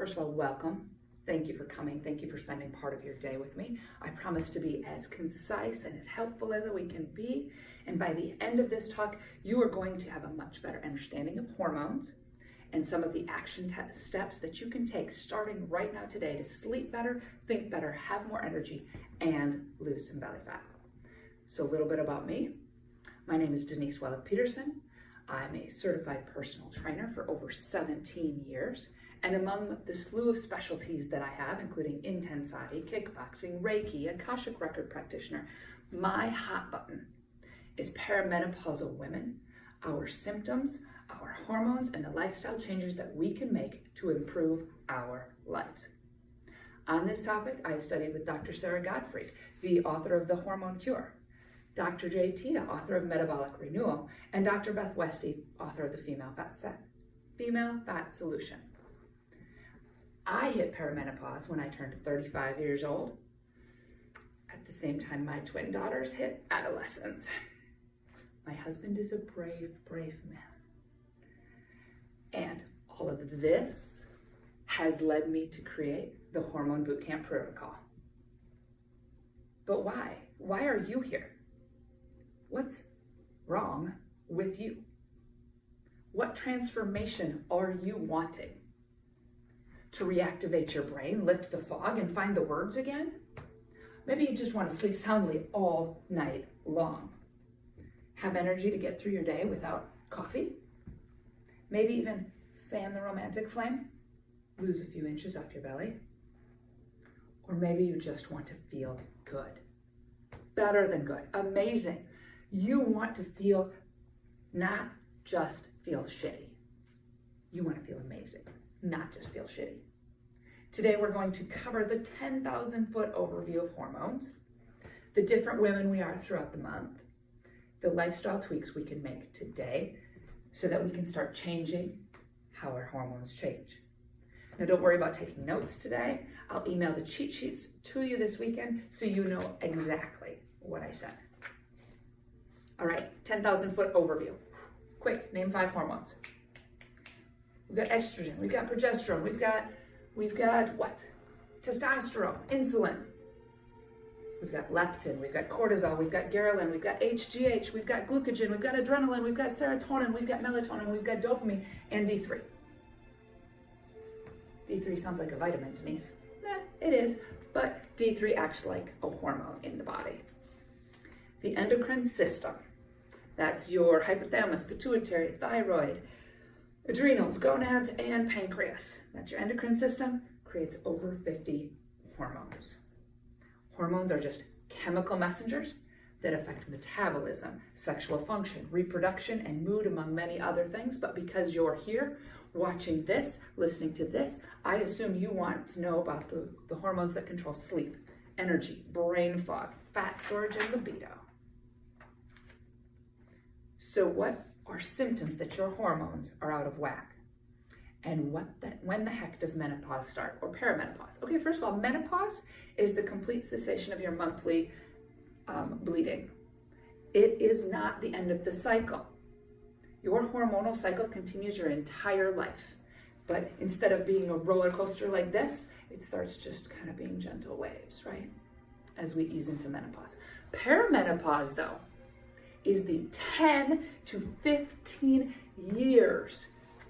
First of all, welcome. Thank you for coming. Thank you for spending part of your day with me. I promise to be as concise and as helpful as we can be. And by the end of this talk, you are going to have a much better understanding of hormones and some of the action steps that you can take starting right now today to sleep better, think better, have more energy, and lose some belly fat. So a little bit about me. My name is Denise Wellick-Peterson. I'm a certified personal trainer for over 17 years. And among the slew of specialties that I have, including Intensati, kickboxing, Reiki, Akashic record practitioner, my hot button is perimenopausal women, our symptoms, our hormones, and the lifestyle changes that we can make to improve our lives. On this topic, I have studied with Dr. Sara Gottfried, the author of The Hormone Cure, Dr. Jay Teta, author of Metabolic Renewal, and Dr. Beth Westie, author of The Female Fat Solution. I hit perimenopause when I turned 35 years old. At the same time, my twin daughters hit adolescence. My husband is a brave, brave man. And all of this has led me to create the Hormone Bootcamp Protocol. But why? Why are you here? What's wrong with you? What transformation are you wanting? To reactivate your brain, lift the fog, and find the words again? Maybe you just want to sleep soundly all night long. Have energy to get through your day without coffee? Maybe even fan the romantic flame? Lose a few inches off your belly? Or maybe you just want to feel good. Better than good. Amazing. You want to feel, not just feel shitty. You want to feel amazing, not just feel shitty. Today we're going to cover the 10,000-foot overview of hormones, the different women we are throughout the month, the lifestyle tweaks we can make today so that we can start changing how our hormones change. Now don't worry about taking notes today. I'll email the cheat sheets to you this weekend so you know exactly what I said. All right, 10,000-foot overview. Quick, name 5 hormones. We've got estrogen, we've got progesterone, we've got what? Testosterone, insulin. We've got leptin, we've got cortisol, we've got ghrelin, we've got HGH, we've got glucagon, we've got adrenaline, we've got serotonin, we've got melatonin, we've got dopamine, and D3. D3 sounds like a vitamin, Denise. It is, but D3 acts like a hormone in the body. The endocrine system, that's your hypothalamus, pituitary, thyroid, adrenals, gonads, and pancreas. That's your endocrine system, creates over 50 hormones. Hormones are just chemical messengers that affect metabolism, sexual function, reproduction, and mood, among many other things. But because you're here watching this, listening to this, I assume you want to know about the hormones that control sleep, energy, brain fog, fat storage, and libido. So what are symptoms that your hormones are out of whack? And when the heck does menopause start, or perimenopause? Okay, first of all, menopause is the complete cessation of your monthly bleeding. It is not the end of the cycle. Your hormonal cycle continues your entire life. But instead of being a roller coaster like this, it starts just kind of being gentle waves, right? As we ease into menopause. Perimenopause, though, is the 10 to 15 years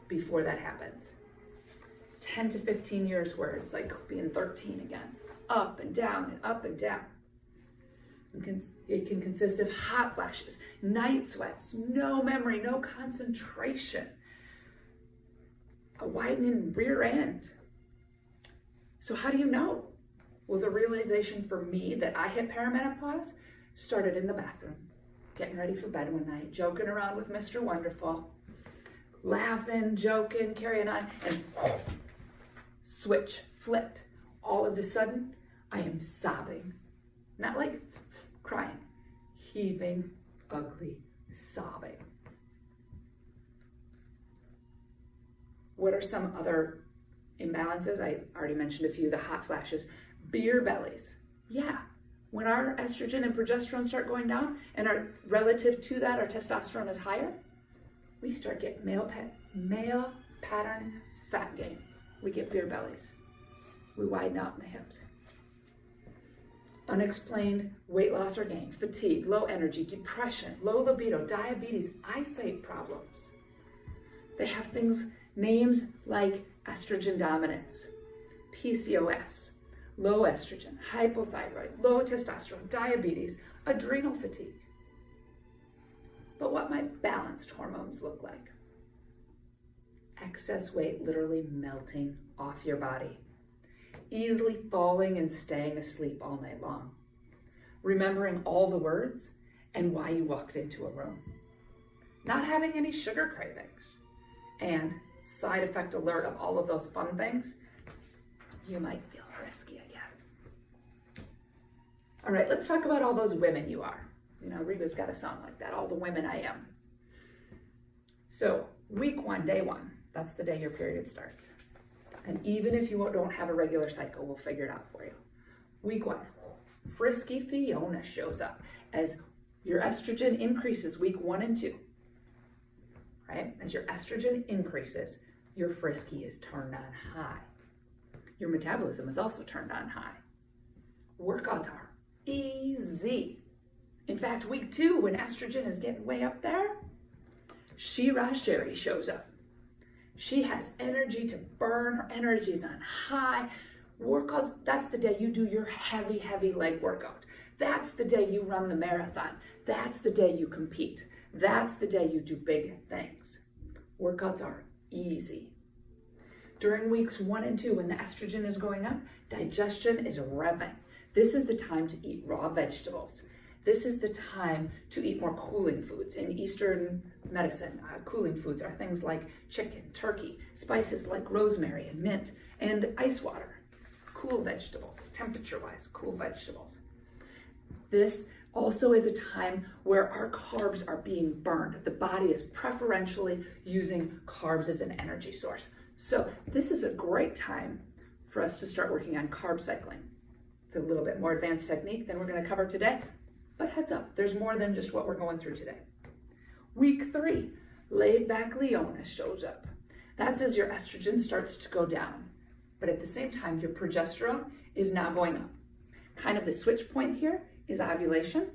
before that happens. 10 to 15 years where it's like being 13 again. Up and down and up and down. It can consist of hot flashes, night sweats, no memory, no concentration, a widening rear end. So how do you know? Well, the realization for me that I hit perimenopause started in the bathroom, getting ready for bed one night, joking around with Mr. Wonderful, laughing, joking, carrying on, and switch, flipped. All of a sudden, I am sobbing. Not like crying, heaving, ugly, sobbing. What are some other imbalances? I already mentioned a few, the hot flashes. Beer bellies. Yeah, when our estrogen and progesterone start going down and relative to that, our testosterone is higher, we start getting male pattern fat gain. we get beer bellies. We widen out in the hips. Unexplained weight loss or gain, fatigue, low energy, depression, low libido, diabetes, eyesight problems. They have names like estrogen dominance, PCOS, low estrogen, hypothyroid, low testosterone, diabetes, adrenal fatigue. But what might balanced hormones look like? Excess weight literally melting off your body, easily falling and staying asleep all night long, remembering all the words and why you walked into a room, not having any sugar cravings, and side effect alert of all of those fun things, you might feel frisky again. All right, let's talk about all those women you are. You know, Reba's got a song like that, all the women I am. So week 1, day 1, that's the day your period starts. And even if you don't have a regular cycle, we'll figure it out for you. Week 1, frisky Fiona shows up as your estrogen increases week 1 and 2. Right? As your estrogen increases, your frisky is turned on high. Your metabolism is also turned on high. Workouts are easy. In fact, week 2, when estrogen is getting way up there, She-Ra Sherry shows up. She has energy to burn. Her energy is on high. Workouts, that's the day you do your heavy, heavy leg workout. That's the day you run the marathon. That's the day you compete. That's the day you do big things. Workouts are easy. During weeks 1 and 2, when the estrogen is going up, digestion is revving. This is the time to eat raw vegetables. This is the time to eat more cooling foods. In Eastern medicine, cooling foods are things like chicken, turkey, spices like rosemary and mint, and ice water. Cool vegetables, temperature-wise, cool vegetables. This also is a time where our carbs are being burned. The body is preferentially using carbs as an energy source. So this is a great time for us to start working on carb cycling. It's a little bit more advanced technique than we're going to cover today, but heads up, there's more than just what we're going through today. Week 3, laid back Leona shows up. That's as your estrogen starts to go down, but at the same time, your progesterone is now going up. Kind of the switch point here is ovulation.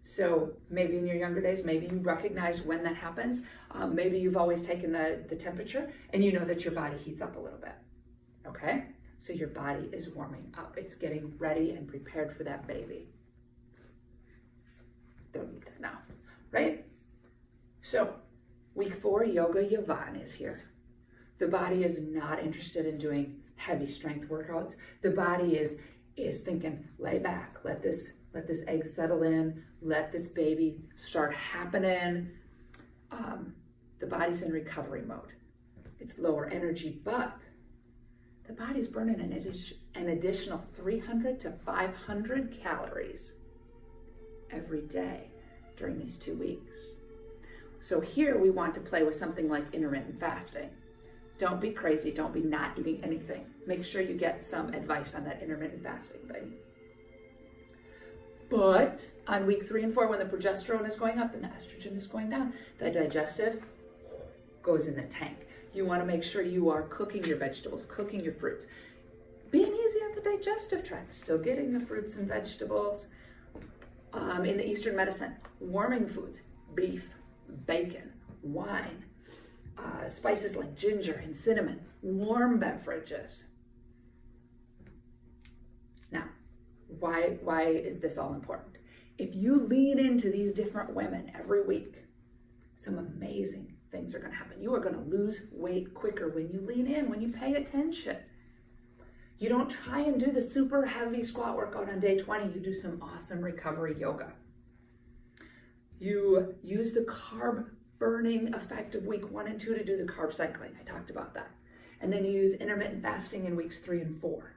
So maybe in your younger days, maybe you recognize when that happens. Maybe you've always taken the temperature and you know that your body heats up a little bit, okay? So your body is warming up. It's getting ready and prepared for that baby. Don't need that now, right? So week 4, Yoga Yvonne is here. The body is not interested in doing heavy strength workouts. The body is thinking, lay back, let this egg settle in, let this baby start happening. The body's in recovery mode. It's lower energy, but the body's burning an additional 300 to 500 calories every day during these 2 weeks. So here we want to play with something like intermittent fasting. Don't be crazy, don't be not eating anything. Make sure you get some advice on that intermittent fasting thing. But on week 3 and 4, when the progesterone is going up and the estrogen is going down, the digestive goes in the tank. You want to make sure you are cooking your vegetables, cooking your fruits. Being easy on the digestive tract, still getting the fruits and vegetables. In the Eastern medicine, warming foods, beef, bacon, wine, spices like ginger and cinnamon, warm beverages. Now, why is this all important? If you lean into these different women every week, some amazing things are going to happen. You are going to lose weight quicker when you lean in, when you pay attention. You don't try and do the super heavy squat workout on day 20. You do some awesome recovery yoga. You use the carb burning effect of week 1 and 2 to do the carb cycling. I talked about that. And then you use intermittent fasting in weeks 3 and 4.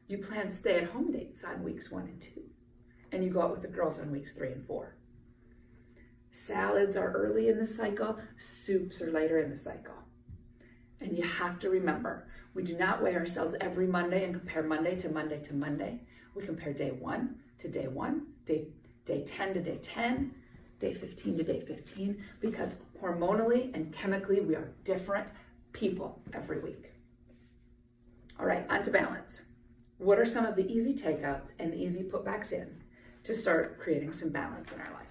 You plan stay-at-home dates on weeks 1 and 2. And you go out with the girls on weeks 3 and 4. Salads are early in the cycle. Soups are later in the cycle. And you have to remember, we do not weigh ourselves every Monday and compare Monday to Monday to Monday. We compare day 1 to day 1, day 10 to day 10, day 15 to day 15, because hormonally and chemically, we are different people every week. All right, on to balance. What are some of the easy takeouts and easy putbacks in to start creating some balance in our life?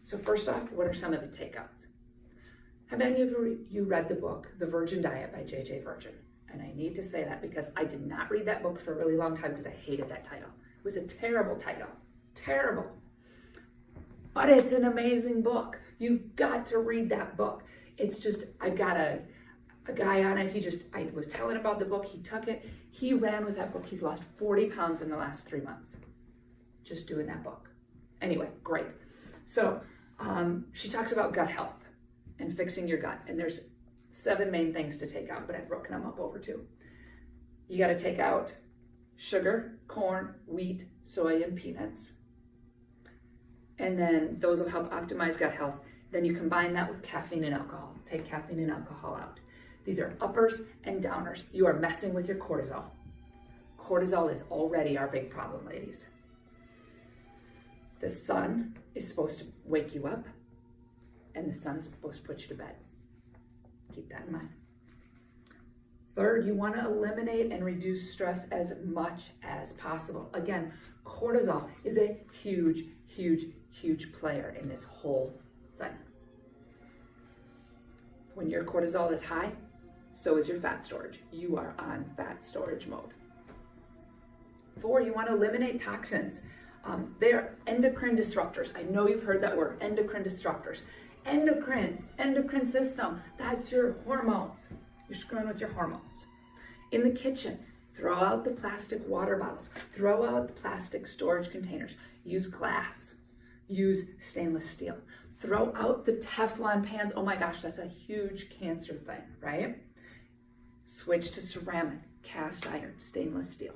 So first off, what are some of the takeouts? Have any of you read the book, The Virgin Diet by J.J. Virgin? And I need to say that because I did not read that book for a really long time because I hated that title. It was a terrible title, terrible. But it's an amazing book. You've got to read that book. It's just, I've got a guy on it. I was telling about the book. He took it. He ran with that book. He's lost 40 pounds in the last 3 months just doing that book. Anyway, great. So she talks about gut health and fixing your gut. And there's 7 main things to take out, but I've broken them up over 2. You got to take out sugar, corn, wheat, soy, and peanuts. And then those will help optimize gut health. Then you combine that with caffeine and alcohol. Take caffeine and alcohol out. These are uppers and downers. You are messing with your cortisol. Cortisol is already our big problem, ladies. The sun is supposed to wake you up, and the sun is supposed to put you to bed. Keep that in mind. Third, you want to eliminate and reduce stress as much as possible. Again, cortisol is a huge, huge, huge player in this whole thing. When your cortisol is high, so is your fat storage. You are on fat storage mode. 4, you want to eliminate toxins. They're endocrine disruptors. I know you've heard that word, endocrine disruptors. Endocrine system, that's your hormones. You're screwing with your hormones. In the kitchen, throw out the plastic water bottles. Throw out the plastic storage containers. Use glass. Use stainless steel. Throw out the Teflon pans. Oh my gosh, that's a huge cancer thing, right? Switch to ceramic, cast iron, stainless steel.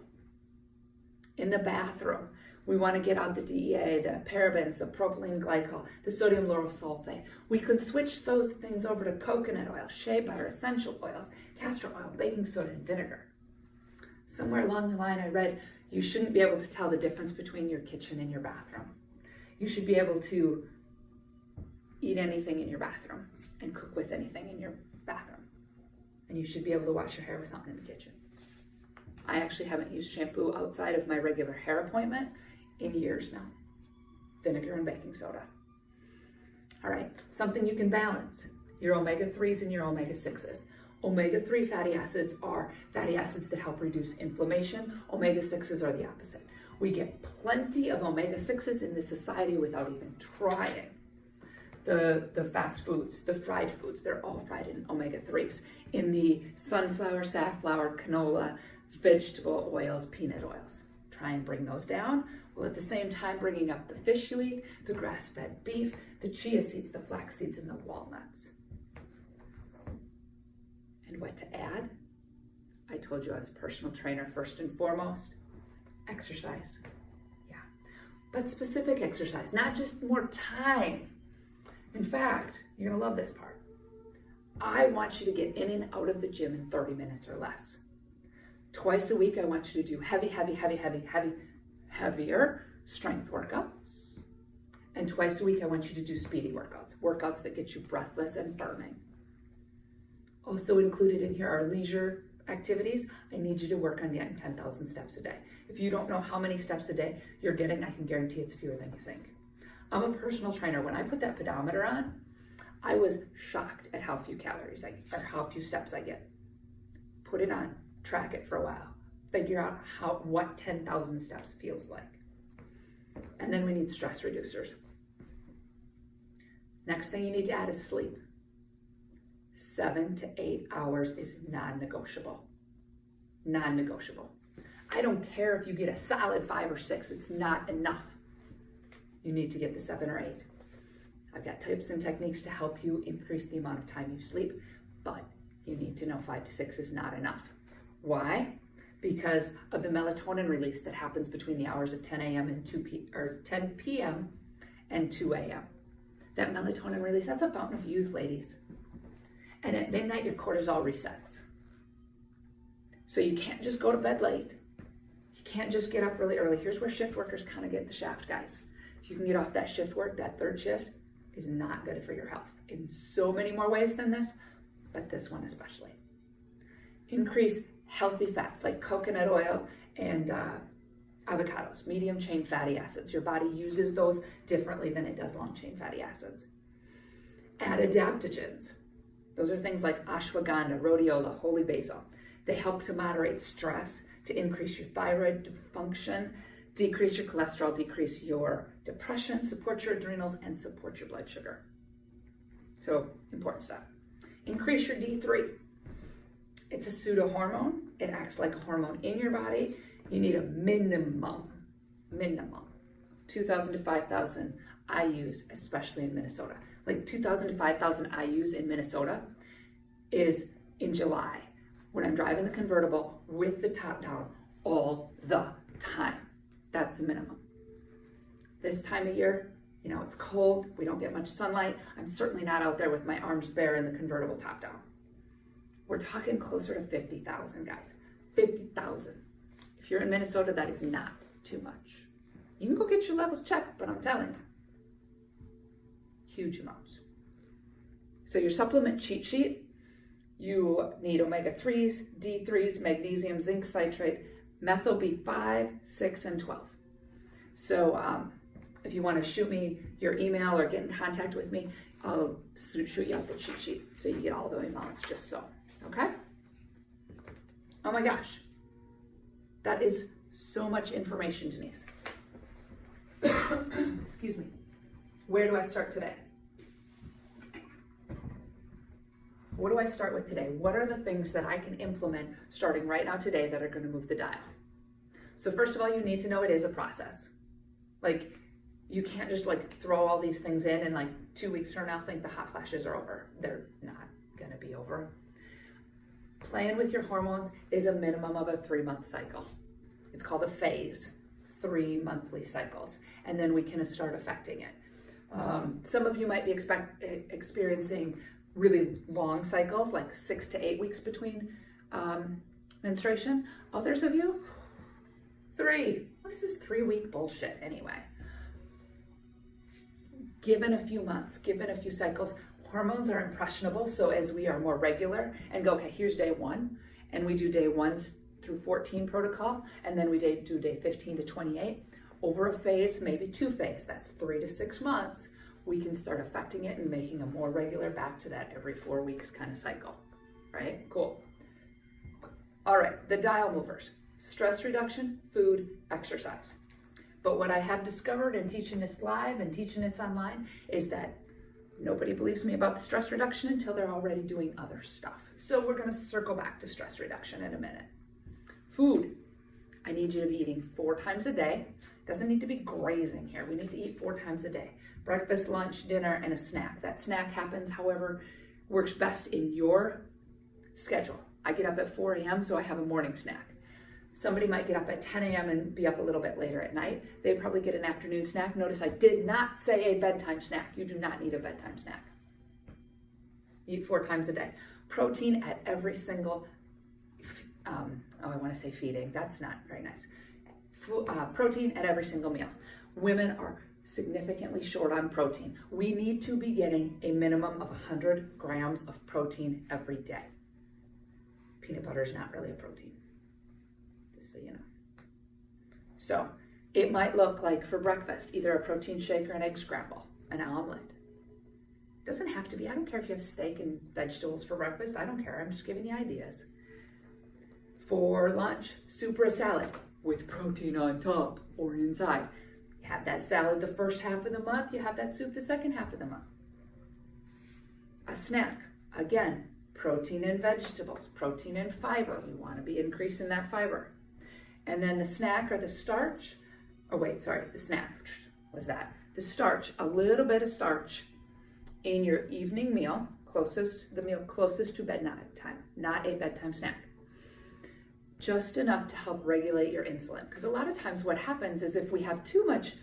In the bathroom, we want to get out the DEA, the parabens, the propylene glycol, the sodium lauryl sulfate. We could switch those things over to coconut oil, shea butter, essential oils, castor oil, baking soda, and vinegar. Somewhere along the line I read, you shouldn't be able to tell the difference between your kitchen and your bathroom. You should be able to eat anything in your bathroom and cook with anything in your bathroom. And you should be able to wash your hair with something in the kitchen. I actually haven't used shampoo outside of my regular hair appointment in years now. Vinegar and baking soda. All right, something you can balance. Your omega-3s and your omega-6s. Omega-3 fatty acids are fatty acids that help reduce inflammation. Omega-6s are the opposite. We get plenty of omega-6s in this society without even trying. The fast foods, the fried foods, they're all fried in omega-3s. In the sunflower, safflower, canola, vegetable oils, peanut oils. Try and bring those down, while at the same time bringing up the fish you eat, the grass-fed beef, the chia seeds, the flax seeds, and the walnuts. And what to add? I told you I was a personal trainer first and foremost. Exercise. Yeah. But specific exercise, not just more time. In fact, you're going to love this part. I want you to get in and out of the gym in 30 minutes or less. Twice a week, I want you to do heavier strength workouts. And twice a week, I want you to do speedy workouts that get you breathless and burning. Also included in here are leisure activities. I need you to work on getting 10,000 steps a day. If you don't know how many steps a day you're getting, I can guarantee it's fewer than you think. I'm a personal trainer. When I put that pedometer on, I was shocked at how few calories or how few steps I get. Put it on, track it for a while, figure out what 10,000 steps feels like. And then we need stress reducers. Next thing you need to add is sleep. 7 to 8 hours is non-negotiable. Non-negotiable. I don't care if you get a solid 5 or 6, it's not enough. You need to get the 7 or 8. I've got tips and techniques to help you increase the amount of time you sleep, but you need to know 5 to 6 is not enough. Why? Because of the melatonin release that happens between the hours of 10 a.m. and 10 p.m. and 2 a.m. That melatonin release, that's a fountain of youth, ladies. And at midnight, your cortisol resets. So you can't just go to bed late. You can't just get up really early. Here's where shift workers kind of get the shaft, guys. If you can get off that shift work, that third shift is not good for your health in so many more ways than this, but this one especially. Increase healthy fats like coconut oil and avocados, medium chain fatty acids. Your body uses those differently than it does long chain fatty acids. Add adaptogens. Those are things like ashwagandha, rhodiola, holy basil. They help to moderate stress, to increase your thyroid function, decrease your cholesterol, decrease your depression, support your adrenals, and support your blood sugar. So, important stuff. Increase your D3. It's a pseudohormone. It acts like a hormone in your body. You need a minimum, 2,000 to 5,000 IUs, especially in Minnesota. Like 2,000 to 5,000 IUs in Minnesota is in July when I'm driving the convertible with the top down all the time. That's the minimum. This time of year, you know, it's cold, we don't get much sunlight. I'm certainly not out there with my arms bare in the convertible top down. We're talking closer to 50,000, guys. 50,000. If you're in Minnesota, that is not too much. You can go get your levels checked, but I'm telling you, huge amounts. So your supplement cheat sheet, you need omega-3s, D3s, magnesium, zinc citrate, methyl B5, 6, and 12. So if you want to shoot me your email or get in contact with me, I'll shoot you out the cheat sheet so you get all the amounts just so, okay? Oh my gosh, that is so much information, Denise. Excuse me. Where do I start today? What do I start with today? What are the things that I can implement starting right now today that are going to move the dial? So first of all, you need to know it is a process. Like, you can't just like throw all these things in and like 2 weeks from now think the hot flashes are over. They're not going to be over. Playing with your hormones is a minimum of a 3-month cycle. It's called a phase, 3 monthly cycles, and then we can start affecting it. Some of you might be experiencing really long cycles, like 6 to 8 weeks between menstruation. Others of you, 3. What is this 3-week bullshit anyway? Given a few months, given a few cycles, hormones are impressionable. So as we are more regular and go, okay, here's day 1, and we do day 1 through 14 protocol, and then we do day 15 to 28. Over a phase, maybe 2 phases, that's 3 to 6 months, we can start affecting it and making a more regular back to that every 4 weeks kind of cycle, right? Cool. All right, the dial movers: stress reduction, food, exercise. But what I have discovered in teaching this live and teaching this online is that nobody believes me about the stress reduction until they're already doing other stuff. So we're going to circle back to stress reduction in a minute. Food. I need you to be eating 4 times a day. Doesn't need to be grazing here. We need to eat 4 times a day. Breakfast, lunch, dinner, and a snack. That snack happens, however, works best in your schedule. I get up at 4 a.m., so I have a morning snack. Somebody might get up at 10 a.m. and be up a little bit later at night. They probably get an afternoon snack. Notice I did not say a bedtime snack. You do not need a bedtime snack. Eat 4 times a day. Protein at every single, I want to say feeding. That's not very nice. Protein at every single meal. Women are significantly short on protein. We need to be getting a minimum of 100 grams of protein every day. Peanut butter is not really a protein, just so you know. So it might look like for breakfast, either a protein shake or an egg scramble, an omelet. Doesn't have to be. I don't care if you have steak and vegetables for breakfast. I don't care. I'm just giving you ideas. For lunch, soup or a salad with protein on top or inside. You have that salad the first half of the month. You have that soup the second half of the month. A snack, again, protein and vegetables, protein and fiber. We want to be increasing that fiber. And then the snack or the starch, the snack was that. The starch, a little bit of starch in your evening meal, the meal closest to bedtime, not a bedtime snack. Just enough to help regulate your insulin. Because a lot of times what happens is if we have too much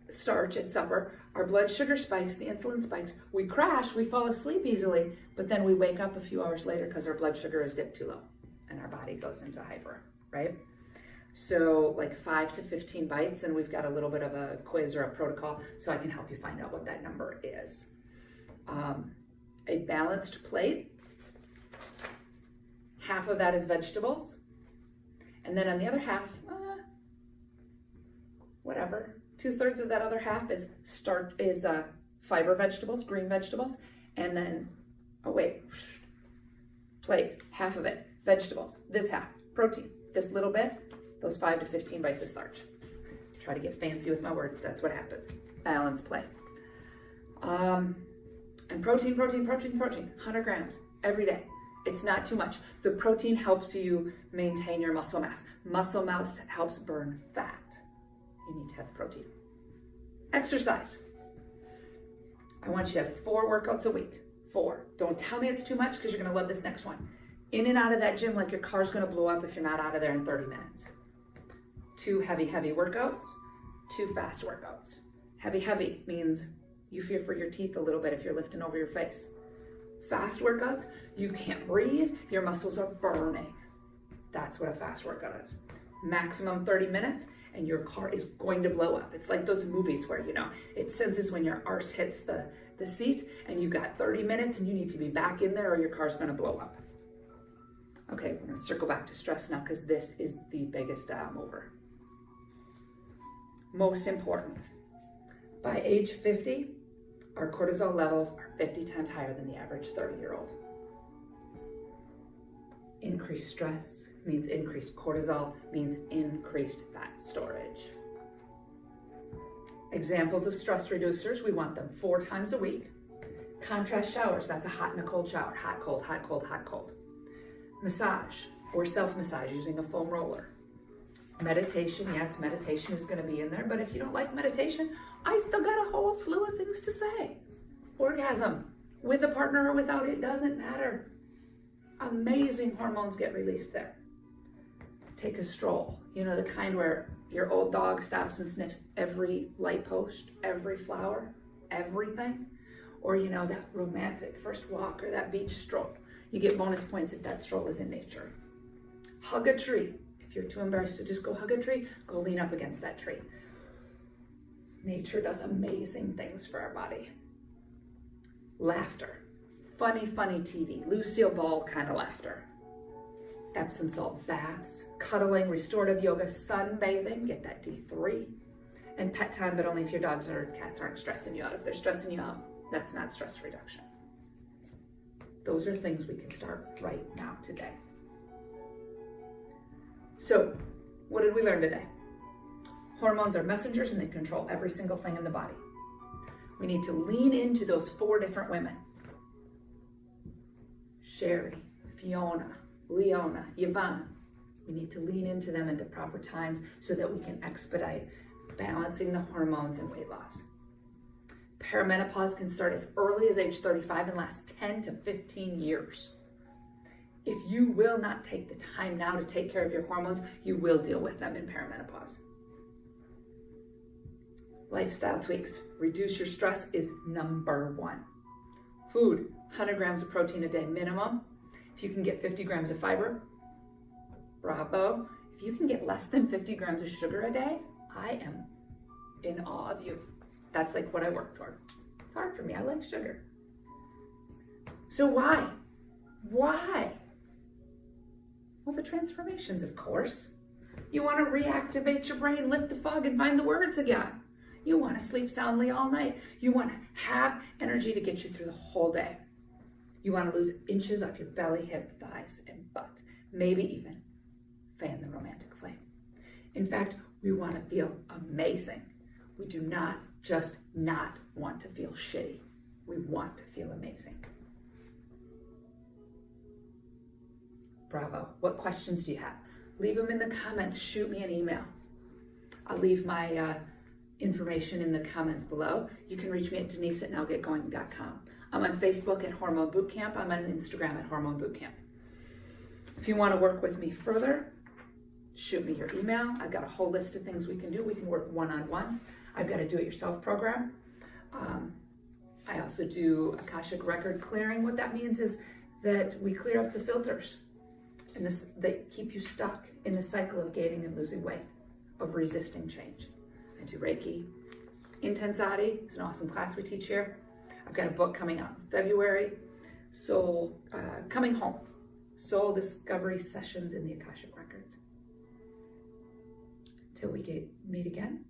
starch at supper, our blood sugar spikes, the insulin spikes, we crash, we fall asleep easily, but then we wake up a few hours later because our blood sugar is dipped too low and our body goes into hyper, right? So like 5 to 15 bites, and we've got a little bit of a quiz or a protocol so I can help you find out what that number is. A balanced plate half of that is vegetables. And then on the other half, whatever, 2/3 of that other half is fiber vegetables, green vegetables. And then, plate, half of it, vegetables. This half, protein. This little bit, those 5 to 15 bites of starch. Try to get fancy with my words, that's what happens. Balance plate. And protein, 100 grams every day. It's not too much. The protein helps you maintain your muscle mass. Muscle mass helps burn fat. You need to have protein. Exercise. I want you to have 4 workouts a week. 4. Don't tell me it's too much because you're going to love this next one. In and out of that gym like your car's going to blow up if you're not out of there in 30 minutes. 2 heavy workouts, 2 fast workouts. Heavy means you fear for your teeth a little bit if you're lifting over your face. Fast workouts, you can't breathe, your muscles are burning. That's what a fast workout is. Maximum 30 minutes and your car is going to blow up. It's like those movies where, it senses when your arse hits the seat and you've got 30 minutes and you need to be back in there or your car's gonna blow up. Okay, we're gonna circle back to stress now because this is the biggest mover. Most important, by age 50, our cortisol levels are 50 times higher than the average 30-year-old. Increased stress means increased cortisol, means increased fat storage. Examples of stress reducers, we want them 4 times a week. Contrast showers, that's a hot and a cold shower, hot, cold, hot, cold, hot, cold. Massage or self-massage using a foam roller. Meditation, yes, meditation is going to be in there, but if you don't like meditation, I still got a whole slew of things to say. Orgasm, with a partner or without, it doesn't matter. Amazing hormones get released there. Take a stroll, the kind where your old dog stops and sniffs every light post, every flower, everything. Or, that romantic first walk or that beach stroll. You get bonus points if that stroll is in nature. Hug a tree. If you're too embarrassed to just go hug a tree, go lean up against that tree. Nature does amazing things for our body. Laughter. Funny TV. Lucille Ball kind of laughter. Epsom salt baths, cuddling, restorative yoga, sunbathing, get that D3. And pet time, but only if your dogs or cats aren't stressing you out. If they're stressing you out, that's not stress reduction. Those are things we can start right now today. So, what did we learn today? Hormones are messengers and they control every single thing in the body. We need to lean into those 4 different women. Sherry, Fiona, Leona, Yvonne. We need to lean into them at the proper times so that we can expedite balancing the hormones and weight loss. Perimenopause can start as early as age 35 and last 10 to 15 years. If you will not take the time now to take care of your hormones, you will deal with them in perimenopause. Lifestyle tweaks. Reduce your stress is number 1. Food, 100 grams of protein a day minimum. If you can get 50 grams of fiber, bravo. If you can get less than 50 grams of sugar a day, I am in awe of you. That's like what I work toward. It's hard for me. I like sugar. So why? Why? Well, the transformations, of course. You want to reactivate your brain, lift the fog, and find the words again. You want to sleep soundly all night. You want to have energy to get you through the whole day. You want to lose inches off your belly, hip, thighs, and butt. Maybe even fan the romantic flame. In fact, we want to feel amazing. We do not just not want to feel shitty. We want to feel amazing. Bravo. What questions do you have? Leave them in the comments. Shoot me an email. I'll leave my information in the comments below. You can reach me at denise@nowgetgoing.com. I'm on Facebook at Hormone Bootcamp. I'm on Instagram at Hormone Bootcamp. If you want to work with me further, shoot me your email. I've got a whole list of things we can do. We can work one-on-one. I've got a do-it-yourself program. I also do Akashic record clearing. What that means is that we clear up the filters and that keep you stuck in the cycle of gaining and losing weight, of resisting change. I do Reiki. Intensati is an awesome class we teach here. I've got a book coming out in February. Coming Home, soul discovery sessions in the Akashic Records. Till we meet again,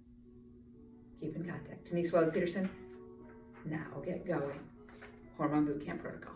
keep in contact. Denise Welly Peterson, now get going. Hormone Bootcamp Protocol.